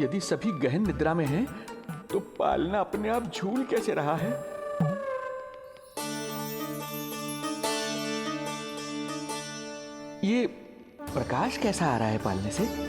यदि सभी गहन निद्रा में हैं, तो पालना अपने आप झूल कैसे रहा है? ये प्रकाश कैसा आ रहा है पालने से?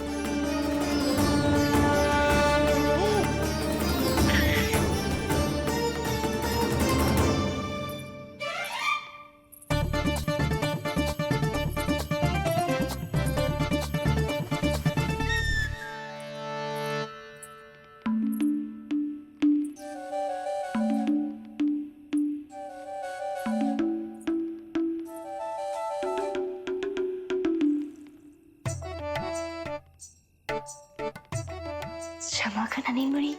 क्षमा करना नहीं मुड़ी,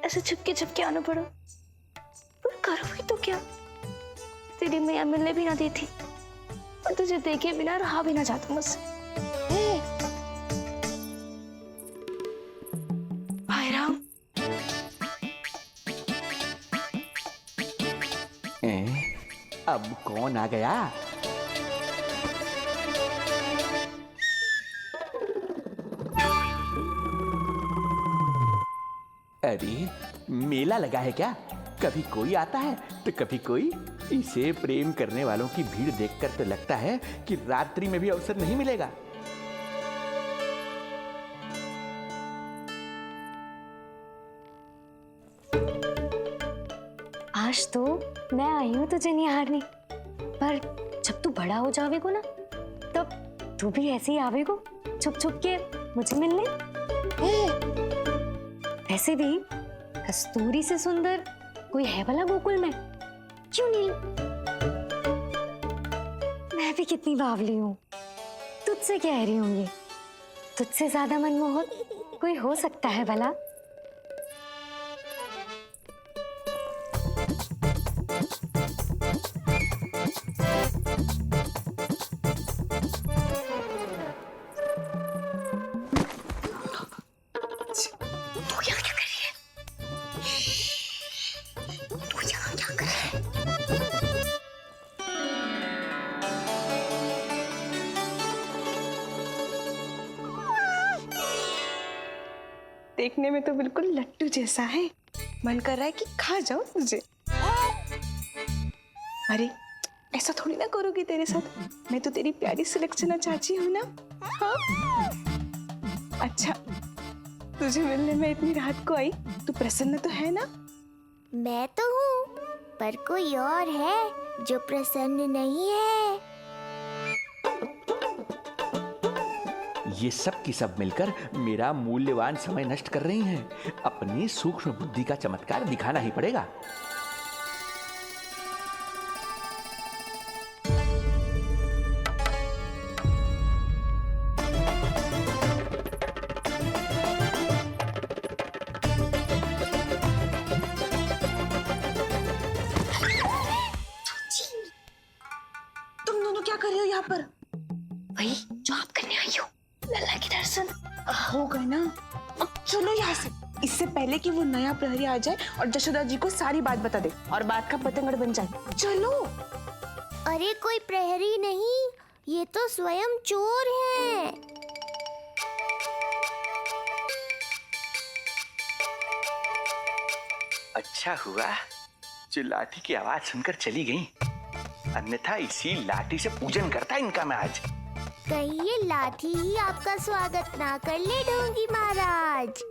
ऐसे छुपके आना पड़ा। पर करो भी तो क्या? तेरी मैया मिलने भी ना देती और तुझे देखे बिना रहा भी ना जाता मुझसे। भाई राम, अब कौन आ गया? अरे मेला लगा है क्या? कभी कोई आता है तो कभी कोई। इसे प्रेम करने वालों की भीड़ देखकर तो लगता है कि रात्रि में भी अवसर नहीं मिलेगा। आज तो मैं आई हूँ तुझे निहारने, पर जब तू बड़ा हो जावेगो ना, तब तू भी ऐसे ही आवेगो छुप छुप के मुझे मिलने। वैसे भी कस्तूरी से सुंदर कोई है भला गोकुल में? क्यों नहीं? मैं भी कितनी बावली हूँ, तुझसे कह रही हूँ। ये तुझसे ज्यादा मनमोहक कोई हो सकता है भला? देखने में तो बिल्कुल लट्टू जैसा है, मन कर रहा है कि खा जाओ तुझे। अरे ऐसा थोड़ी ना करोगी तेरे साथ, मैं तो तेरी प्यारी सुलक्षणा चाची हूँ ना। हाँ? अच्छा, तुझे मिलने में इतनी रात को आई, तू प्रसन्न तो है ना? मैं तो हूँ, पर कोई और है जो प्रसन्न नहीं है। ये सब की सब मिलकर मेरा मूल्यवान समय नष्ट कर रही हैं। अपनी सूक्ष्म बुद्धि का चमत्कार दिखाना ही पड़ेगा। तुम दोनों क्या कर रहे हो यहाँ पर? वही जो आप करने आई हो, लल्ला के दर्शन। हो गए ना, अब चलो यहाँ से, इससे पहले कि वो नया प्रहरी आ जाए और जशोदा जी को सारी बात बता दे और बात का पतंगड़ बन जाए। चलो। अरे कोई प्रहरी नहीं, ये तो स्वयं चोर है। अच्छा हुआ जो लाठी की आवाज सुनकर चली गई, अन्यथा इसी लाठी से पूजन करता इनका मैं आज। कहीं ये लाठी ही आपका स्वागत ना कर ले ढोंगी महाराज।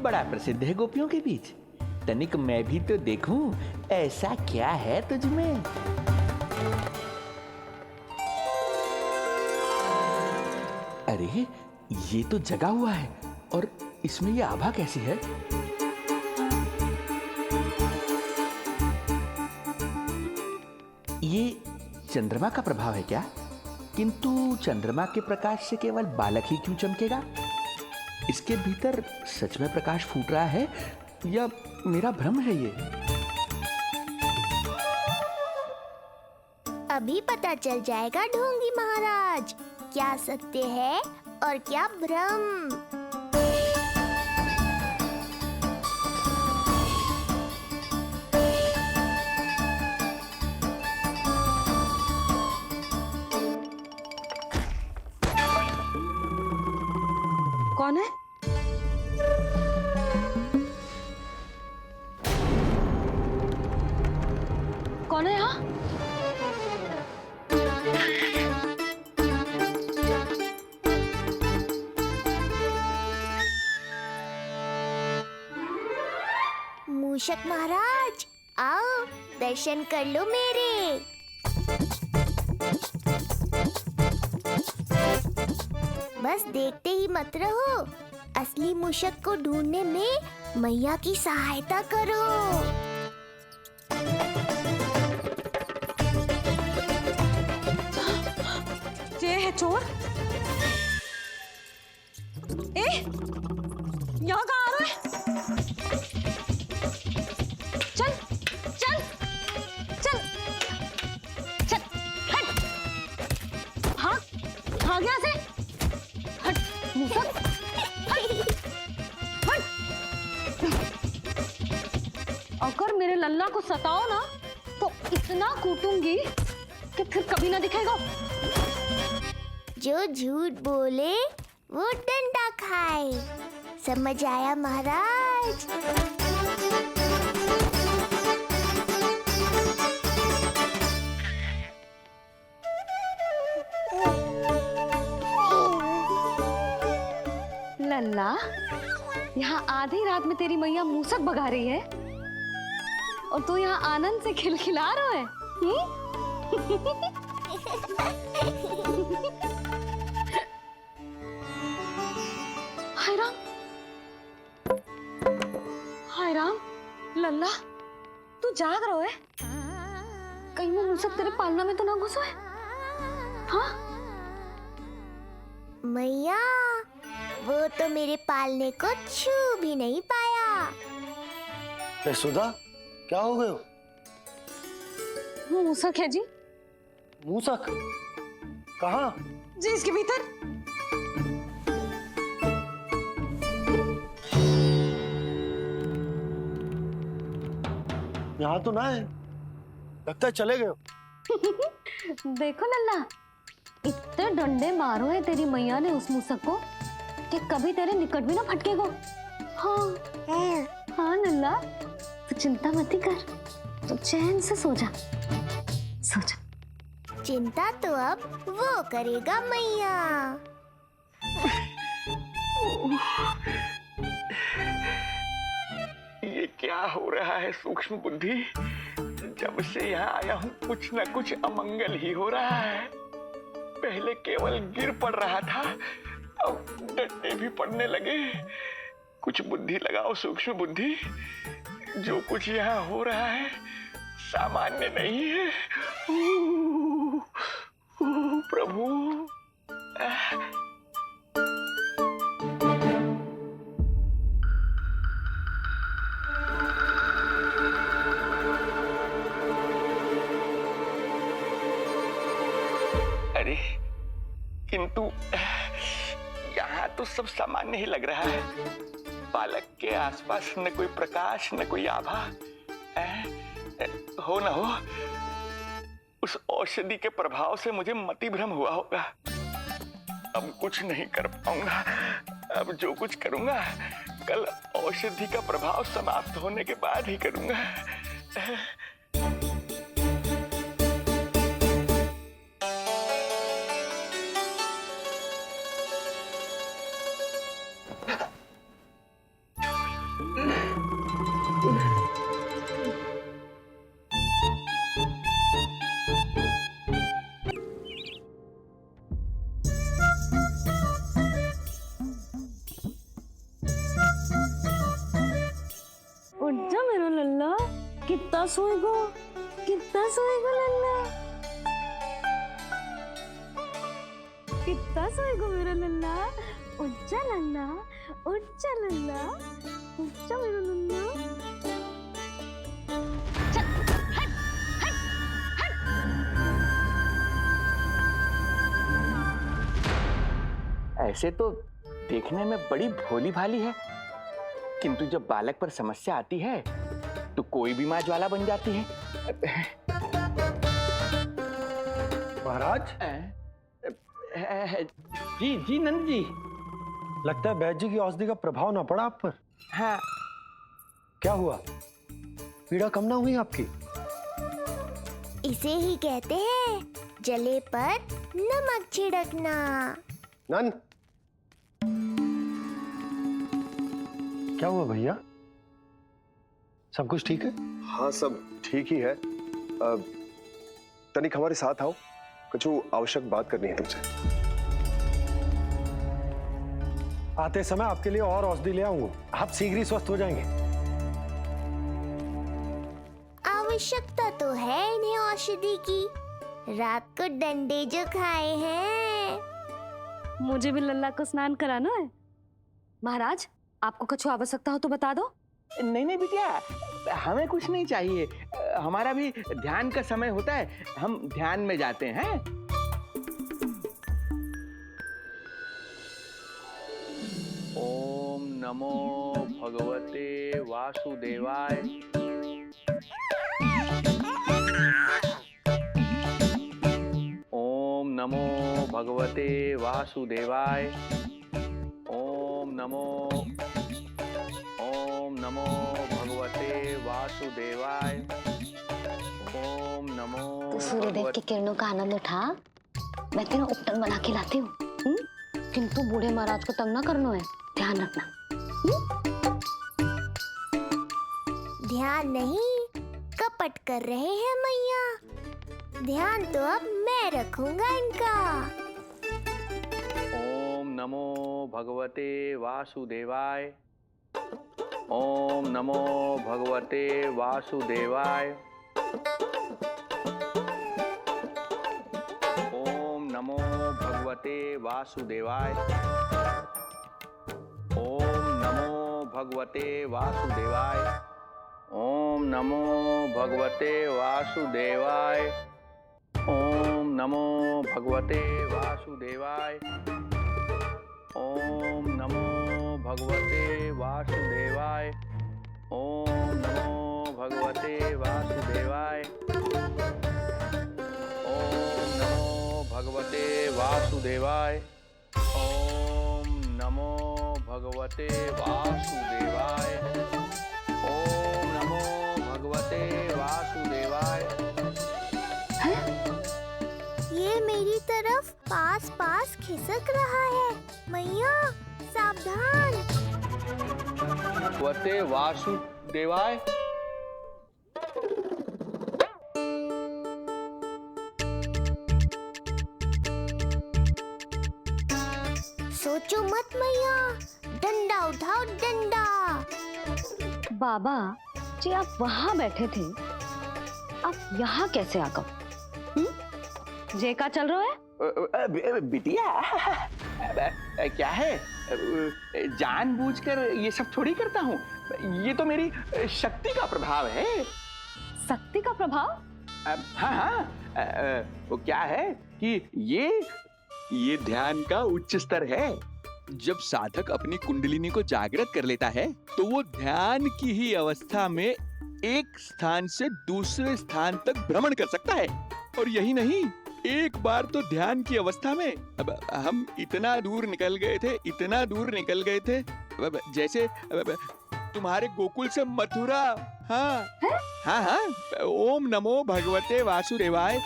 बड़ा प्रसिद्ध है गोपियों के बीच। तनिक मैं भी तो देखूं ऐसा क्या है तुझ में। अरे ये तो जगा हुआ है, और इसमें ये आभा कैसी है? ये चंद्रमा का प्रभाव है क्या? किंतु चंद्रमा के प्रकाश से केवल बालक ही क्यों चमकेगा? इसके भीतर सच में प्रकाश फूट रहा है या मेरा भ्रम है ये? अभी पता चल जाएगा ढोंगी महाराज, क्या सत्य है और क्या भ्रम। कौन है? कौन है यहाँ? मूषक महाराज, आओ दर्शन कर लो मेरे। बस देखते ही मत रहो, असली मूषक को ढूंढने में मैया की सहायता करो। ये है चोर। ए, यहाँ कहाँ आ रहा है? चल चल चल चल, हट। हाँ भाग यहाँ से, हट मूसक, हट हट। अगर मेरे लल्ला को सताओ ना तो इतना कूटूंगी कि फिर कभी ना दिखेगा। जो झूठ बोले वो डंडा खाए, समझ आया महाराज? लल्ला, यहाँ आधी रात में तेरी मैया मूसक भगा रही है और तू यहाँ आनंद से खिलखिला रहा है। हाय राम, हाय राम। लल्ला, तू जाग रहा है? कहीं वो मूसक तेरे पालना में तो ना घुसा है? हाँ मैया, वो तो मेरे पालने को छू भी नहीं पाया। सुधा, क्या हो गए? वो मूसक है जी। मूसक? कहाँ? जी इसके भीतर। यहाँ तो ना है, लगता है चले गए। देखो लल्ला, इतने डंडे मारो है तेरी मैया ने उस मूसक को कि कभी तेरे निकट भी ना फटकेगा। हाँ हाँ लल्ला, तू चिंता मत ही कर, तो चैन से सो जा, सो जा। चिंता तो अब वो करेगा मैया। ये क्या हो रहा है सूक्ष्म बुद्धि? जब से यहाँ आया हूँ कुछ न कुछ अमंगल ही हो रहा है। पहले केवल गिर पड़ रहा था, अब डंडे भी पड़ने लगे। कुछ बुद्धि लगाओ सूक्ष्म बुद्धि, जो कुछ यहाँ हो रहा है सामान्य नहीं है। प्रभु, अरे किंतु यहाँ तो सब सामान्य ही लग रहा है। बालक के आसपास न कोई प्रकाश न कोई आभा। हो न हो उस औषधि के प्रभाव से मुझे मति भ्रम हुआ होगा। अब कुछ नहीं कर पाऊंगा। अब जो कुछ करूंगा कल औषधि का प्रभाव समाप्त होने के बाद ही करूंगा। उठ जा मेरा लल्ला, कितना सोएगा, कितना सोएगा लल्ला, कितना सोएगा मेरा लल्ला। उठ जा लल्ला, उठ जा लल्ला, उठ जा मेरा लल्ला। चल, हट, हट, हट। ऐसे तो देखने में बड़ी भोली भाली है, किंतु जब बालक पर समस्या आती है तो कोई भी माँ ज्वाला बन जाती है। महाराज, जी जी नंद जी। लगता है बैद जी की औषधि का प्रभाव ना पड़ा आप पर। हाँ। क्या हुआ, पीड़ा कम ना हुई आपकी? इसे ही कहते हैं जले पर नमक छिड़कना। नन, क्या हुआ भैया, सब कुछ ठीक है? हाँ सब ठीक ही है। तनिक हमारे साथ आओ, कुछ आवश्यक बात करनी है तुमसे। आते समय आपके लिए और औषधि ले आऊंगा, आप शीघ्र ही स्वस्थ हो जाएंगे। आवश्यकता तो है इन्हें औषधि की, रात को डंडे जो खाए हैं। मुझे भी लल्ला को स्नान कराना है। महाराज, आपको कुछ आवश्यकता हो तो बता दो। नहीं नहीं बिटिया, हमें कुछ नहीं चाहिए। हमारा भी ध्यान का समय होता है, हम ध्यान में जाते हैं। ओम नमो भगवते वासुदेवाय। ओम नमो भगवते वासुदेवाय। ओम नमो भगवते वासुदेवाय। ओम नमो सूर्यदेव की किरणों का आनंद उठा। मैं तेरा उपटन बना के लाती हूँ, किंतु बूढ़े महाराज को तंग ना करना है, ध्यान रखना। ध्यान नहीं, कपट कर रहे हैं मैया। ध्यान तो अब मैं रखूंगा इनका। ओम नमो भगवते वासुदेवाय। ओम नमो भगवते वासुदेवाय। ओम नमो भगवते वासुदेवाय। ओम नमो भगवते वासुदेवाय। ओम नमो भगवते वासुदेवाय। ओम नमो भगवते वासुदेवाय। ओम नमो भगवते वासुदेवाय। ओम नमो भगवते वासुदेवाय। ओम नमो भगवते वासुदेवाय। ओम नमो भगवते वासुदेवाय। ओम नमो भगवते वासुदेवाय। ये मेरी तरफ पास पास खिसक रहा है। मैया सावधान। भगवते वासुदेवाय। सोचो मत मैया, डंडा उठाओ डंडा। बाबा जी, आप वहां बैठे थे, आप यहाँ कैसे आ गए? जे का चल रहा है? बिटिया, क्या है, जानबूझकर ये सब थोड़ी करता हूँ। ये तो मेरी शक्ति का प्रभाव है। शक्ति का प्रभाव? हाँ हाँ, वो क्या है कि ये ध्यान का उच्च स्तर है। जब साधक अपनी कुंडलिनी को जागृत कर लेता है तो वो ध्यान की ही अवस्था में एक स्थान से दूसरे स्थान तक भ्रमण कर सकता है। और यही नहीं, एक बार तो ध्यान की अवस्था में अब हम इतना दूर निकल गए थे, जैसे तुम्हारे गोकुल से मथुरा। हाँ हाँ हाँ। ओम नमो भगवते वासुदेवाय।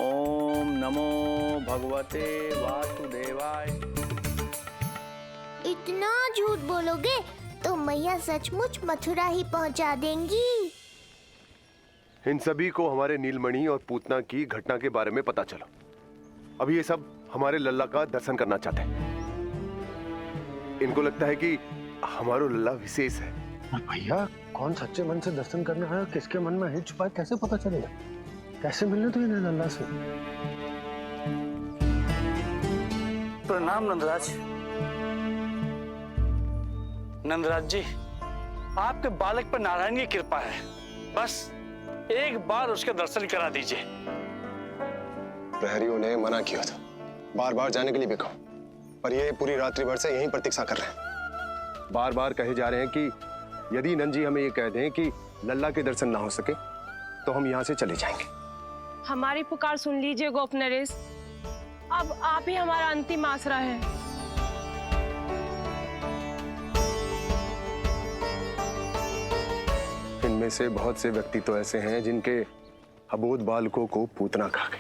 ओम नमो भगवते वासुदेवाय। इतना झूठ बोलोगे तो मैया सचमुच मथुरा ही पहुंचा देंगी। इन सभी को हमारे नीलमणि और पूतना की घटना के बारे में पता चला। अभी ये सब हमारे लल्ला का दर्शन करना चाहते हैं। इनको लगता है कि हमारा लल्ला विशेष है। भैया, कौन सच्चे मन से दर्शन करने आया, किसके मन में हित छुपा है, कैसे पता चलेगा? कैसे मिलने तो इन्हें लल्ला से? प्रणाम नंदराज। नंदराज जी, आपके बालक पर नारायण की कृपा है, बस एक बार उसके दर्शन करा दीजिए। प्रहरियों ने मना किया था, बार बार जाने के लिए भी कहा, पर ये पूरी रात्रि भर से यहीं प्रतीक्षा कर रहे हैं। बार बार कहे जा रहे हैं कि यदि नंद जी हमें ये कह दें कि लल्ला के दर्शन ना हो सके तो हम यहाँ से चले जाएंगे। हमारी पुकार सुन लीजिए गोप नरेश, अब आप ही हमारा अंतिम आसरा है। में से बहुत से व्यक्ति तो ऐसे हैं जिनके अबोध बालकों को पूतना खा गई।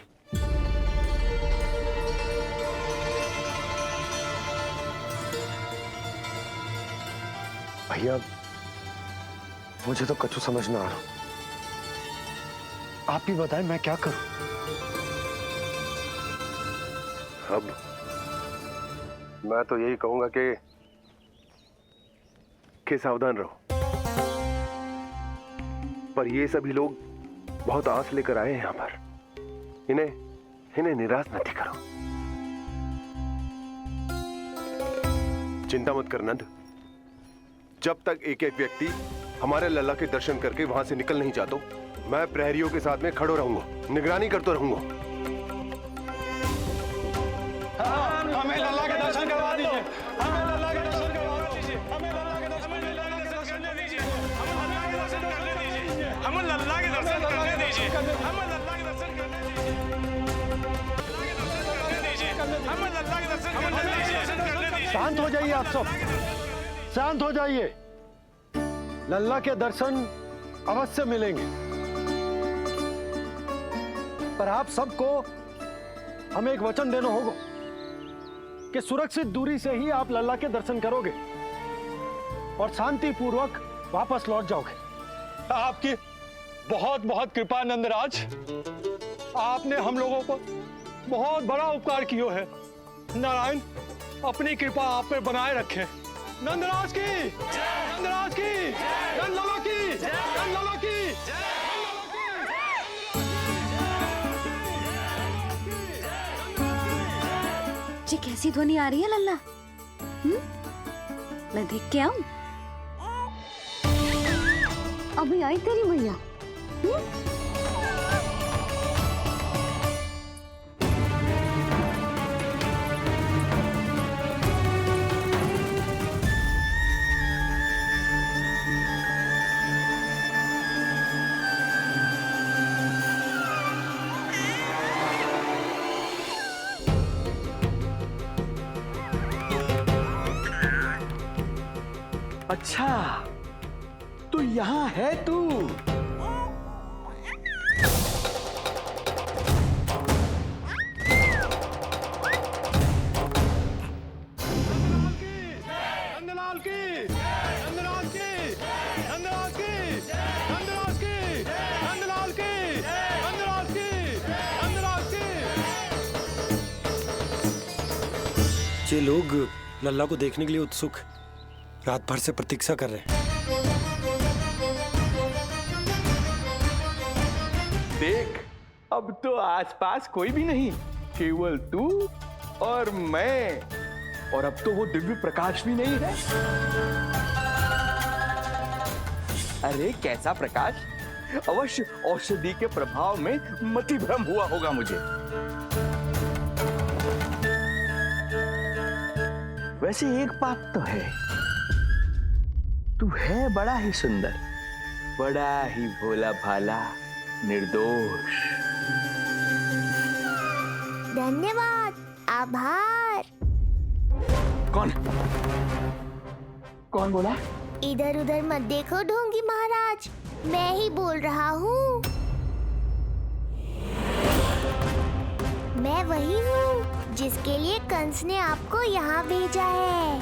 भैया मुझे तो कछु समझ ना आ रहा। आप ही बताएं मैं क्या करूं? अब मैं तो यही कहूंगा कि सावधान रहो। पर ये सभी लोग बहुत आस लेकर आए हैं यहाँ पर। इन्हें निराश मत करो। चिंता मत कर नंद। जब तक एक एक व्यक्ति हमारे लल्ला के दर्शन करके वहां से निकल नहीं जाता, मैं प्रहरियों के साथ में खड़ो रहूंगा, निगरानी करता रहूंगा। हमें लल्ला के दर्शन करवा दीजिए। हमें लल्ला के दर्शन करवा दीजिए। हमें लल्ला के दर्शन करने दीजिए। हमें लल्ला के दर्शन करने दीजिए। हमें लल्ला के दर्शन करने दीजिए। हमें लल्ला के दर्शन करने दीजिए। शांत हो जाइए आप सब, शांत हो जाइए। लल्ला के दर्शन अवश्य मिलेंगे, पर आप सबको हमें एक वचन देना होगा कि सुरक्षित दूरी से ही आप लल्ला के दर्शन करोगे और शांति पूर्वक वापस लौट जाओगे। आपकी बहुत बहुत कृपा नंदराज। आपने हम लोगों को बहुत बड़ा उपकार किया है। नारायण अपनी कृपा आप पे बनाए रखे। नंदराज की, नंदराज की, नंदलाला की, नंदलाला की। ये कैसी ध्वनि आ रही है लल्ला? मैं देख के आऊं? अभी आई तेरी मैया। अच्छा, तू यहाँ है तू। नंदलाल की, नंदराज की, नंदराज की, नंदराज की, नंदलाल की, नंदराज की, नंदराज की। ये लोग लल्ला को देखने के लिए उत्सुक रात भर से प्रतीक्षा कर रहे हैं। देख, अब तो आसपास कोई भी नहीं, केवल तू और मैं। और अब तो वो दिव्य प्रकाश भी नहीं है। अरे कैसा प्रकाश? अवश्य औषधि के प्रभाव में मतिभ्रम हुआ होगा मुझे। वैसे एक बात तो है, तू है बड़ा ही सुंदर, बड़ा ही भोला भाला, निर्दोष। धन्यवाद, आभार। कौन बोला? इधर उधर मत देखो ढोंगी महाराज, मैं ही बोल रहा हूँ। मैं वही हूँ जिसके लिए कंस ने आपको यहाँ भेजा है।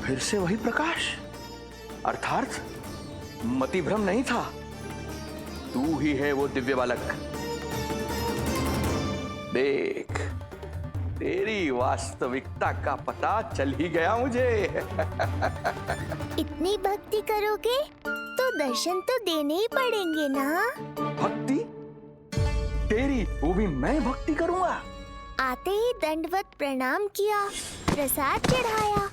फिर से वही प्रकाश, अर्थात मतिभ्रम नहीं था। तू ही है वो दिव्य बालक। देख, तेरी वास्तविकता का पता चल ही गया मुझे। इतनी भक्ति करोगे तो दर्शन तो देने ही पड़ेंगे ना। भक्ति? तेरी? वो भी मैं भक्ति करूंगा? आते ही दंडवत प्रणाम किया, प्रसाद चढ़ाया,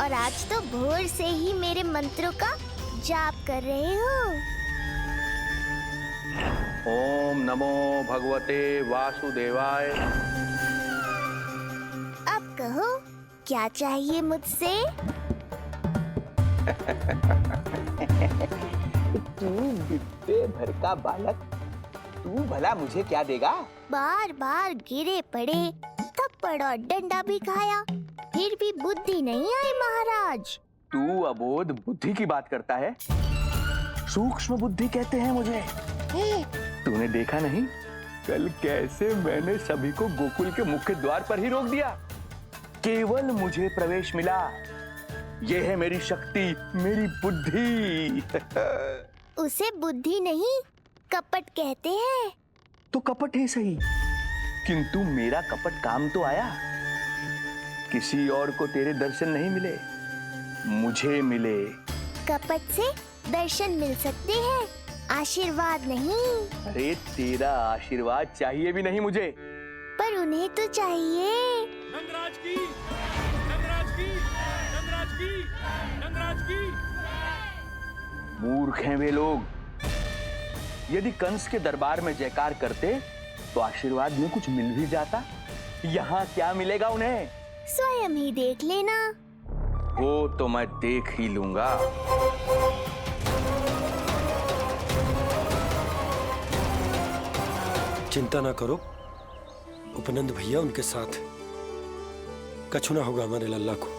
और आज तो भोर से ही मेरे मंत्रों का जाप कर रहे हो। ओम नमो भगवते वासुदेवाय। अब कहो क्या चाहिए मुझसे? तू बित्ते भर का बालक, तू भला मुझे क्या देगा? बार बार गिरे पड़े, थप्पड़ और डंडा भी खाया, फिर भी बुद्धि नहीं आई महाराज। तू अबोध बुद्धि की बात करता है? सूक्ष्म बुद्धि कहते हैं मुझे। तूने देखा नहीं कल कैसे मैंने सभी को गोकुल के मुख्य द्वार पर ही रोक दिया? केवल मुझे प्रवेश मिला। यह है मेरी शक्ति, मेरी बुद्धि। उसे बुद्धि नहीं, कपट कहते हैं। तो कपट ही सही, किंतु मेरा कपट काम तो आया। किसी और को तेरे दर्शन नहीं मिले, मुझे मिले। कपट से दर्शन मिल सकते हैं, आशीर्वाद नहीं। अरे तेरा आशीर्वाद चाहिए भी नहीं मुझे। पर उन्हें तो चाहिए। नंदराज की, नंदराज की, नंदराज की, नंदराज की। मूर्ख हैं वे लोग। यदि कंस के दरबार में जयकार करते तो आशीर्वाद में कुछ मिल भी जाता। यहाँ क्या मिलेगा उन्हें? स्वयं ही देख लेना। वो तो मैं देख ही लूंगा। चिंता ना करो, उपनंद भैया उनके साथ कछु ना होगा हमारे लल्ला को।